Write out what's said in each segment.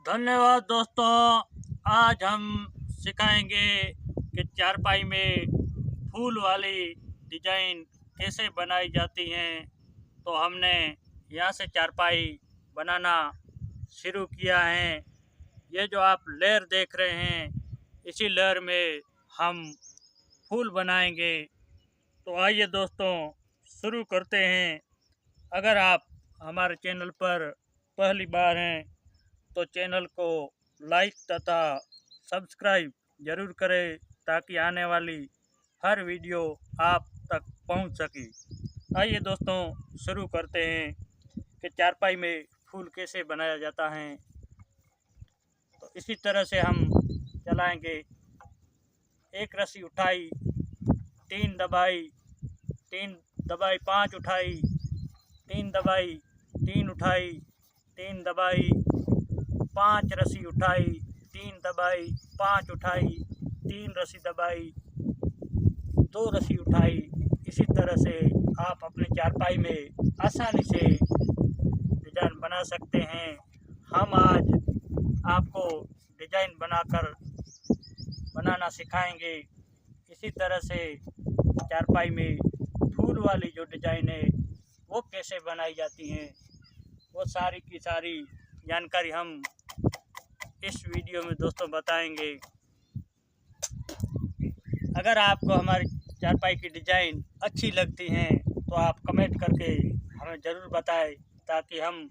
धन्यवाद दोस्तों। आज हम सिखाएंगे कि चारपाई में फूल वाली डिजाइन कैसे बनाई जाती हैं। तो हमने यहाँ से चारपाई बनाना शुरू किया है। ये जो आप लेयर देख रहे हैं, इसी लेयर में हम फूल बनाएंगे। तो आइए दोस्तों, शुरू करते हैं। अगर आप हमारे चैनल पर पहली बार हैं तो चैनल को लाइक तथा सब्सक्राइब जरूर करें ताकि आने वाली हर वीडियो आप तक पहुंच सके। आइए दोस्तों, शुरू करते हैं कि चारपाई में फूल कैसे बनाया जाता है। तो इसी तरह से हम चलाएंगे। एक रस्सी उठाई, तीन दबाई, तीन दबाई, पांच उठाई, तीन दबाई, तीन उठाई, तीन दबाई, पांच रस्सी उठाई, तीन दबाई, पांच उठाई, तीन रस्सी दबाई, दो रस्सी उठाई। इसी तरह से आप अपने चारपाई में आसानी से डिजाइन बना सकते हैं। हम आज आपको डिजाइन बनाना सिखाएंगे। इसी तरह से चारपाई में फूल वाली जो डिजाइन है वो कैसे बनाई जाती हैं, वो सारी की सारी जानकारी हम इस वीडियो में दोस्तों बताएंगे। अगर आपको हमारी चारपाई की डिजाइन अच्छी लगती है तो आप कमेंट करके हमें ज़रूर बताएं ताकि हम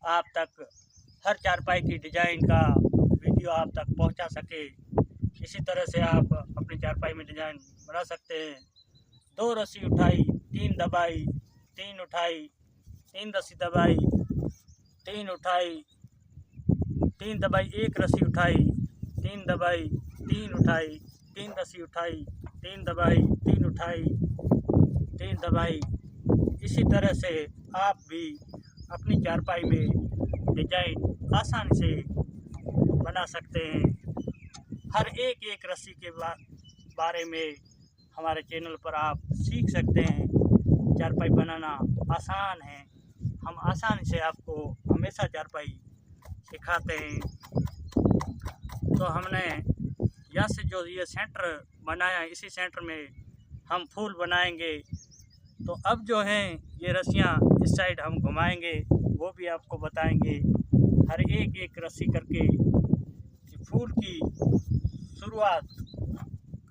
आप तक हर चारपाई की डिजाइन का वीडियो आप तक पहुंचा सके। इसी तरह से आप अपनी चारपाई में डिजाइन बना सकते हैं। दो रस्सी उठाई, तीन दबाई, तीन उठाई, तीन रस्सी दबाई, तीन उठाई, तीन दबाई, एक रस्सी उठाई, तीन दबाई, तीन उठाई, तीन रस्सी उठाई, तीन दबाई, तीन उठाई, तीन दबाई। इसी तरह से आप भी अपनी चारपाई में डिजाइन आसानी से बना सकते हैं। हर एक रस्सी के बारे में हमारे चैनल पर आप सीख सकते हैं। चारपाई बनाना आसान है। हम आसानी से आपको हमेशा चारपाई सिखाते हैं। तो हमने यहाँ से जो ये सेंटर बनाया, इसी सेंटर में हम फूल बनाएंगे। तो अब जो हैं ये रस्सियाँ इस साइड हम घुमाएंगे, वो भी आपको बताएंगे। हर एक रस्सी करके फूल की शुरुआत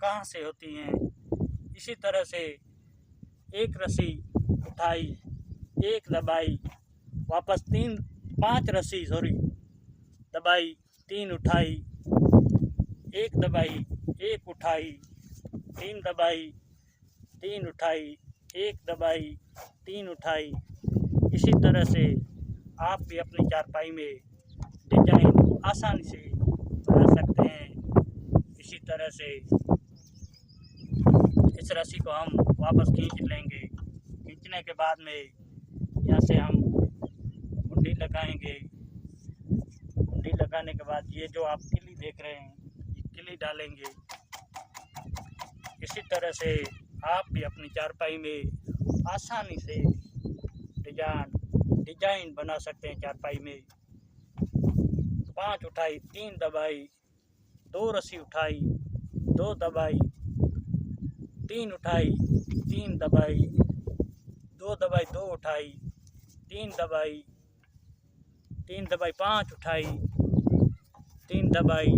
कहाँ से होती है। इसी तरह से एक रस्सी उठाई, एक दबाई, वापस पांच रस्सी दबाई, तीन उठाई, एक दबाई, एक उठाई, तीन दबाई, तीन उठाई, एक दबाई, तीन उठाई। इसी तरह से आप भी अपनी चारपाई में डिजाइन आसानी से बना सकते हैं। इसी तरह से इस रस्सी को हम वापस खींच लेंगे। खींचने के बाद में यहाँ से हम कुंडी लगाएंगे। कुंडी लगाने के बाद ये जो आप किली देख रहे हैं, ये किली डालेंगे। इसी तरह से आप भी अपनी चारपाई में आसानी से डिजाइन बना सकते हैं। चारपाई में पांच उठाई, तीन दबाई, दो रस्सी उठाई, दो दबाई, तीन उठाई, तीन दबाई, दो दबाई, दो उठाई, तीन दबाई, तीन दबाई, पांच उठाई, तीन दबाई,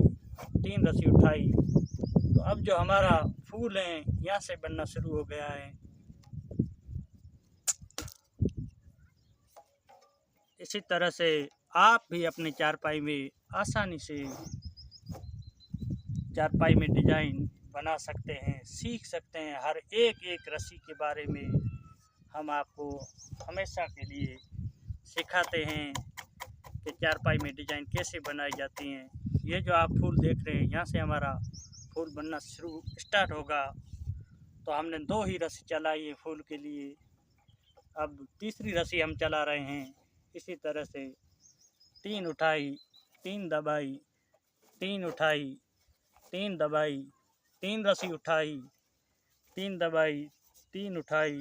तीन रस्सी उठाई। तो अब जो हमारा फूल है यहाँ से बनना शुरू हो गया है। इसी तरह से आप भी अपनी चारपाई में आसानी से चारपाई में डिजाइन बना सकते हैं, सीख सकते हैं। हर एक रस्सी के बारे में हम आपको हमेशा के लिए सिखाते हैं कि चारपाई में डिजाइन कैसे बनाई जाती हैं। ये जो आप फूल देख रहे हैं, यहाँ से हमारा फूल बनना स्टार्ट होगा। तो हमने दो ही रस्सी चलाई है फूल के लिए, अब तीसरी रस्सी हम चला रहे हैं। इसी तरह से तीन उठाई, तीन दबाई, तीन उठाई, तीन दबाई, तीन रस्सी उठाई, तीन दबाई, तीन उठाई,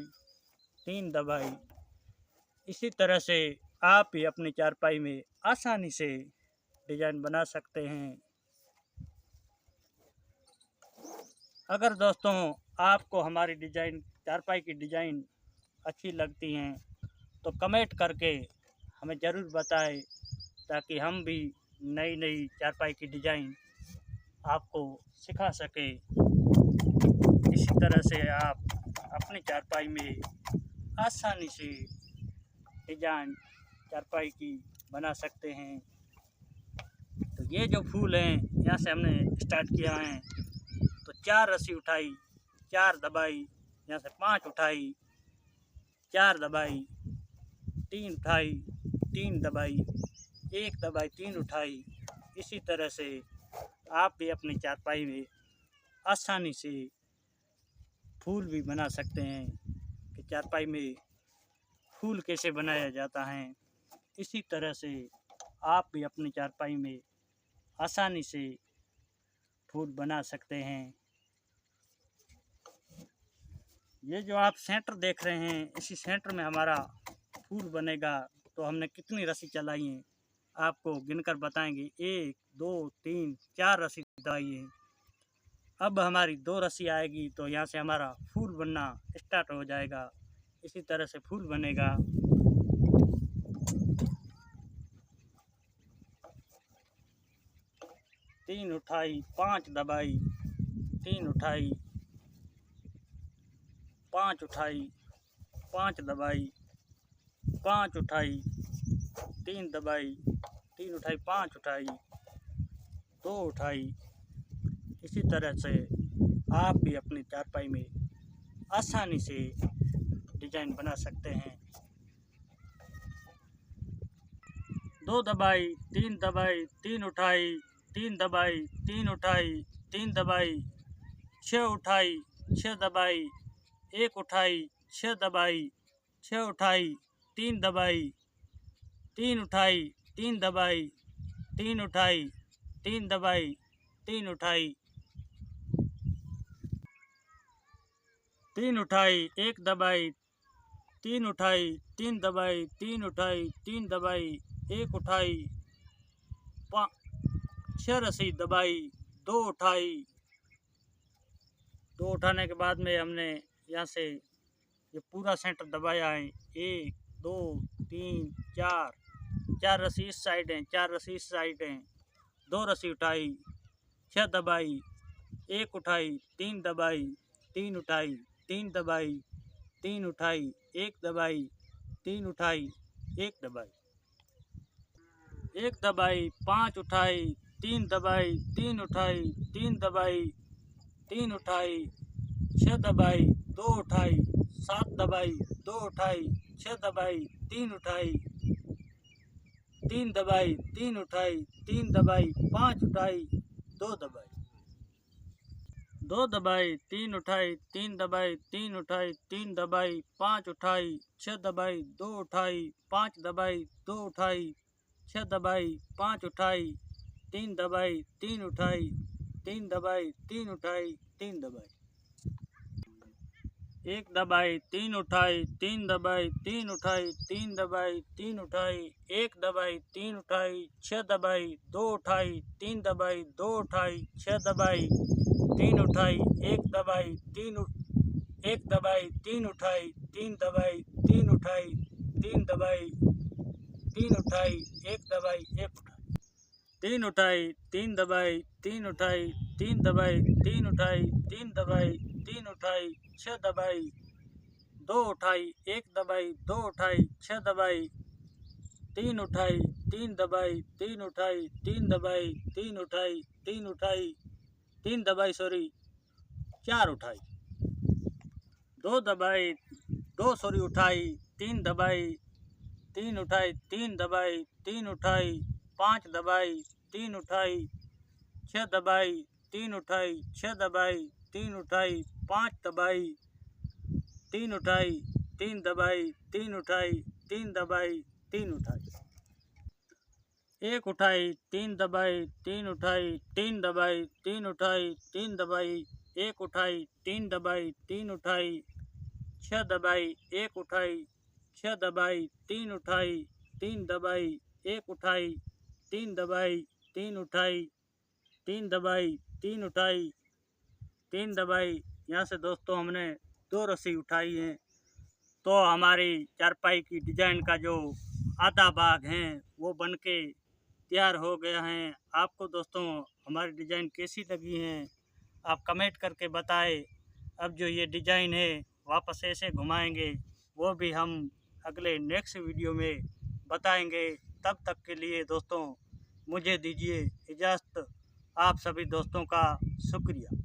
तीन दबाई। इसी तरह से आप भी अपनी चारपाई में आसानी से डिज़ाइन बना सकते हैं। अगर दोस्तों आपको हमारी डिज़ाइन चारपाई की डिज़ाइन अच्छी लगती हैं तो कमेंट करके हमें ज़रूर बताएं, ताकि हम भी नई नई चारपाई की डिज़ाइन आपको सिखा सकें। इसी तरह से आप अपनी चारपाई में आसानी से डिज़ाइन चारपाई की बना सकते हैं। तो ये जो फूल हैं, यहाँ से हमने स्टार्ट किया है, तो 4 रस्सी उठाई, 4 दबाई, यहाँ से 5 उठाई, 4 दबाई, 3 उठाई, 3 दबाई, 1 दबाई, 3 उठाई। इसी तरह से आप भी अपनी चारपाई में आसानी से फूल भी बना सकते हैं। कि चारपाई में फूल कैसे बनाया जाता है, इसी तरह से आप भी अपनी चारपाई में आसानी से फूल बना सकते हैं। ये जो आप सेंटर देख रहे हैं, इसी सेंटर में हमारा फूल बनेगा। तो हमने कितनी रस्सी चलाई है आपको गिनकर बताएंगे। 1 2 3 4 रस्सी दबाई है। अब हमारी 2 रस्सी आएगी तो यहाँ से हमारा फूल बनना स्टार्ट हो जाएगा। इसी तरह से फूल बनेगा। तीन उठाई, 5 दबाई, 3 उठाई, 5 उठाई, 5 दबाई, 5 उठाई, 3 दबाई, 3 उठाई, 5 उठाई, 2 उठाई। इसी तरह से आप भी अपनी चारपाई में आसानी से डिज़ाइन बना सकते हैं। 2 दबाई, 3 दबाई, 3 उठाई, 3 दबाई, 3 उठाई, 3 दबाई, 6 उठाई, 6 दबाई, 1 उठाई, 6 दबाई, 6 उठाई, 3 दबाई, 3 उठाई, 3 दबाई, 3 उठाई, 3 दबाई, 3 उठाई, 3 उठाई, 1 दबाई, 3 उठाई, 3 दबाई, 3 उठाई, 3 दबाई, 1 उठाई, 6 रस्सी दबाई, 2 उठाई। 2 उठाने के बाद में हमने यहाँ से ये पूरा सेंटर दबाया है। 1 2 3 4 4 रस्सी इस साइड हैं, 4 रस्सी इस साइड हैं। 2 रस्सी उठाई, 6 दबाई, 1 उठाई, 3 दबाई, 3 उठाई, 3 दबाई, 3 उठाई, 1 दबाई, 3 उठाई, 1 दबाई, 1 दबाई, 5 उठाई, 3 दबाई, 3 उठाई, 3 दबाई, 3 उठाई, 6 दबाई, 2 उठाई, 7 दबाई, 2 उठाई, 6 दबाई, 3 उठाई, 3 दबाई, 3 उठाई, 3 दबाई, 5 उठाई, 2 दबाई, 2 दबाई, 3 उठाई, 3 दबाई, 3 उठाई, 3 दबाई, 5 उठाई, 6 दबाई, 2 उठाई, 5 दबाई, 2 उठाई, 6 दबाई, 5 उठाई, 3 दबाई, 3 उठाई, 3 दबाई, 3 उठाई, 3 दबाई, 1 दबाई, 3 उठाई, 3 दबाई, 3 उठाई, 3 दबाई, 3 उठाई, 1 दबाई, 3 उठाई, 6 दबाई, 2 उठाई, 3 दबाई, 2 उठाई, 6 दबाई, 3 उठाई, 1 दबाई, 1 दबाई, 3 उठाई, 3 दबाई, 3 उठाई, 3 दबाई, 3 उठाई, 1 दबाई, 1 उठाई, 3 उठाई, 3 दबाई, 3 उठाई, 3 दबाई, 3 उठाई, 3 दबाई, 3 उठाई, 6 दबाई, 2 उठाई, 1 दबाई, 2 उठाई, 6 दबाई, 3 उठाई, 3 दबाई, 3 उठाई, 3 दबाई, 3 उठाई, 3 उठाई, 3 दबाई, सॉरी 4 उठाई, 2 दबाई, 2 सॉरी उठाई, 3 दबाई, 3 उठाई, 3 दबाई, 3 उठाई, 5 दबाई, 3 उठाई, 6 दबाई, 3 उठाई, 6 दबाई, 3 उठाई, 5 दबाई, 3 उठाई, 3 दबाई, 3 उठाई, 3 दबाई, 3 उठाई, 1 उठाई, 3 दबाई, 3 उठाई, 3 दबाई, 3 उठाई, 3 दबाई, 1 उठाई, 3 दबाई, 3 उठाई, 6 दबाई, 1 उठाई, 6 दबाई, 3 उठाई, 3 दबाई, 1 उठाई, 3 दबाई, 3 उठाई, 3 दबाई, 3 उठाई, 3 दबाई। यहाँ से दोस्तों हमने 2 रस्सी उठाई हैं, तो हमारी चारपाई की डिजाइन का जो आधा भाग है वो बन के तैयार हो गया है। आपको दोस्तों हमारी डिजाइन कैसी लगी है आप कमेंट करके बताएं। अब जो ये डिजाइन है वापस ऐसे घुमाएंगे वो भी हम अगले नेक्स्ट वीडियो में बताएंगे। तब तक के लिए दोस्तों मुझे दीजिए इजाज़त। आप सभी दोस्तों का शुक्रिया।